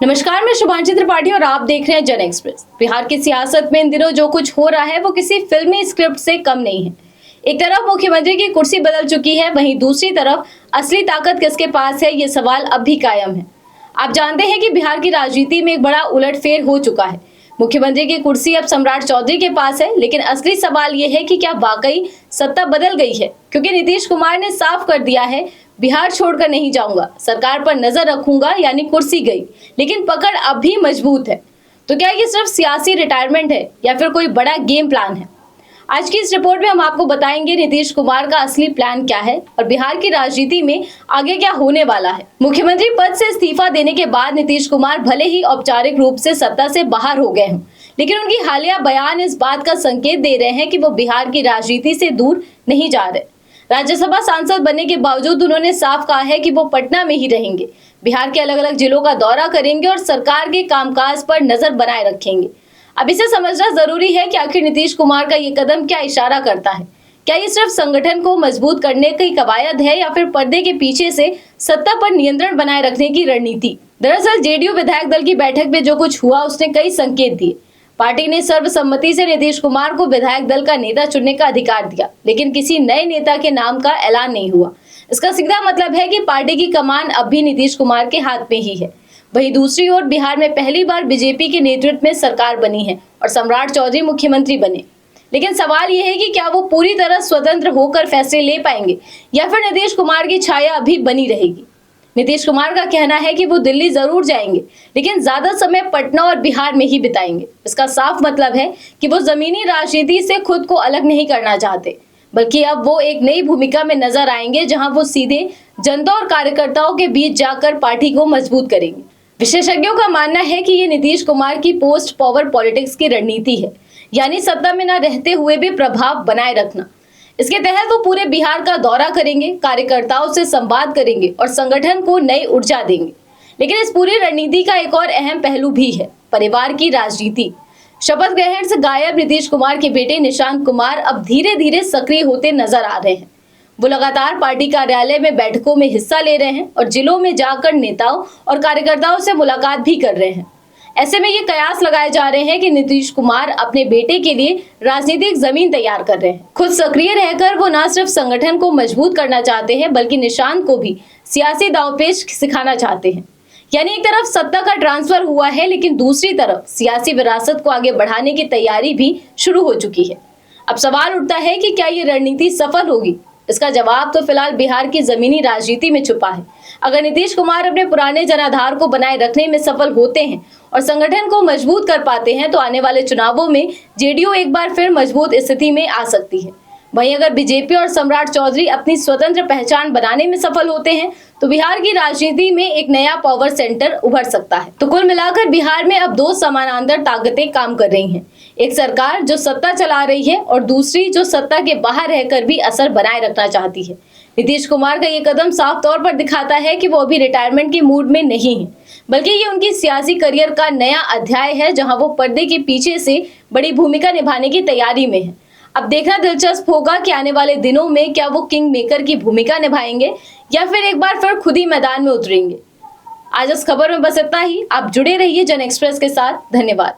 नमस्कार, मैं शुभांशी त्रिपाठी और आप देख रहे हैं जन एक्सप्रेस। बिहार की सियासत में इन दिनों जो कुछ हो रहा है वो किसी फिल्मी स्क्रिप्ट से कम नहीं है। एक तरफ मुख्यमंत्री की कुर्सी बदल चुकी है, वहीं दूसरी तरफ असली ताकत किसके पास है, ये सवाल अब भी कायम है। आप जानते हैं कि बिहार की राजनीति में एक बड़ा उलटफेर हो चुका है। मुख्यमंत्री की कुर्सी अब सम्राट चौधरी के पास है, लेकिन असली सवाल ये है कि क्या वाकई सत्ता बदल गई है, क्योंकि नीतीश कुमार ने साफ कर दिया है, बिहार छोड़कर नहीं जाऊंगा, सरकार पर नजर रखूंगा, यानी कुर्सी गई लेकिन पकड़ अब भी मजबूत है। तो क्या ये सिर्फ सियासी रिटायरमेंट है या फिर कोई बड़ा गेम प्लान है? आज की इस रिपोर्ट में हम आपको बताएंगे नीतीश कुमार का असली प्लान क्या है और बिहार की राजनीति में आगे क्या होने वाला है। मुख्यमंत्री पद से इस्तीफा देने के बाद नीतीश कुमार भले ही औपचारिक रूप से सत्ता से बाहर हो गए हों, लेकिन उनकी हालिया बयान इस बात का संकेत दे रहे हैं कि वो बिहार की राजनीति से दूर नहीं जा रहे। राज्यसभा सांसद बनने के बावजूद उन्होंने साफ कहा है कि वो पटना में ही रहेंगे, बिहार के अलग अलग जिलों का दौरा करेंगे और सरकार के कामकाज पर नजर बनाए रखेंगे। अब इसे समझना जरूरी है कि आखिर नीतीश कुमार का ये कदम क्या इशारा करता है। क्या ये सिर्फ संगठन को मजबूत करने की कवायद है या फिर पर्दे के पीछे से सत्ता पर नियंत्रण बनाए रखने की रणनीति? दरअसल जेडीयू विधायक दल की बैठक में जो कुछ हुआ उसने कई संकेत दिए। पार्टी ने सर्वसम्मति से नीतीश कुमार को विधायक दल का नेता चुनने का अधिकार दिया, लेकिन किसी नए नेता के नाम का ऐलान नहीं हुआ। इसका सीधा मतलब है कि पार्टी की कमान अब भी नीतीश कुमार के हाथ में ही है। वहीं दूसरी ओर बिहार में पहली बार बीजेपी के नेतृत्व में सरकार बनी है और सम्राट चौधरी मुख्यमंत्री बने, लेकिन सवाल यह है कि क्या वो पूरी तरह स्वतंत्र होकर फैसले ले पाएंगे या फिर नीतीश कुमार की छाया अभी बनी रहेगी। नीतीश कुमार का कहना है कि वो दिल्ली जरूर जाएंगे, लेकिन ज्यादा समय पटना और बिहार में ही बिताएंगे। इसका साफ मतलब है कि वो जमीनी राजनीति से खुद को अलग नहीं करना चाहते, बल्कि अब वो एक नई भूमिका में नजर आएंगे, जहां वो सीधे जनता और कार्यकर्ताओं के बीच जाकर पार्टी को मजबूत करेंगे। विशेषज्ञों का मानना है कि ये नीतीश कुमार की पोस्ट पावर पॉलिटिक्स की रणनीति है, यानी सत्ता में न रहते हुए भी प्रभाव बनाए रखना। इसके तहत वो पूरे बिहार का दौरा करेंगे, कार्यकर्ताओं से संवाद करेंगे और संगठन को नई ऊर्जा देंगे। लेकिन इस पूरी रणनीति का एक और अहम पहलू भी है, परिवार की राजनीति। शपथ ग्रहण से गायब नीतीश कुमार के बेटे निशांत कुमार अब धीरे धीरे सक्रिय होते नजर आ रहे हैं। वो लगातार पार्टी कार्यालय में बैठकों में हिस्सा ले रहे हैं और जिलों में जाकर नेताओं और कार्यकर्ताओं से मुलाकात भी कर रहे हैं। ऐसे में ये कयास लगाए जा रहे हैं कि नीतीश कुमार अपने बेटे के लिए राजनीतिक जमीन तैयार कर रहे हैं। खुद सक्रिय रहकर वो न सिर्फ संगठन को मजबूत करना चाहते हैं, बल्कि निशांत को भी सियासी दांवपेच सिखाना चाहते हैं। यानी एक तरफ सत्ता का ट्रांसफर हुआ है, लेकिन दूसरी तरफ सियासी विरासत को आगे बढ़ाने की तैयारी भी शुरू हो चुकी है। अब सवाल उठता है कि क्या ये रणनीति सफल होगी? इसका जवाब तो फिलहाल बिहार की जमीनी राजनीति में छुपा है। अगर नीतीश कुमार अपने पुराने जनाधार को बनाए रखने में सफल होते हैं और संगठन को मजबूत कर पाते हैं, तो आने वाले चुनावों में जेडीयू एक बार फिर मजबूत स्थिति में आ सकती है। वहीं अगर बीजेपी और सम्राट चौधरी अपनी स्वतंत्र पहचान बनाने में सफल होते हैं, तो बिहार की राजनीति में एक नया पावर सेंटर उभर सकता है। तो कुल मिलाकर बिहार में अब दो समानांतर ताकतें काम कर रही हैं। एक सरकार जो सत्ता चला रही है और दूसरी जो सत्ता के बाहर रहकर भी असर बनाए रखना चाहती है। नीतीश कुमार का ये कदम साफ तौर पर दिखाता है कि वो अभी रिटायरमेंट के मूड में नहीं है, बल्कि ये उनकी सियासी करियर का नया अध्याय है, जहां वो पर्दे के पीछे से बड़ी भूमिका निभाने की तैयारी में है। अब देखना दिलचस्प होगा कि आने वाले दिनों में क्या वो किंग मेकर की भूमिका निभाएंगे या फिर एक बार फिर खुद ही मैदान में उतरेंगे। आज इस खबर में बस इतना ही। आप जुड़े रहिए जन एक्सप्रेस के साथ। धन्यवाद।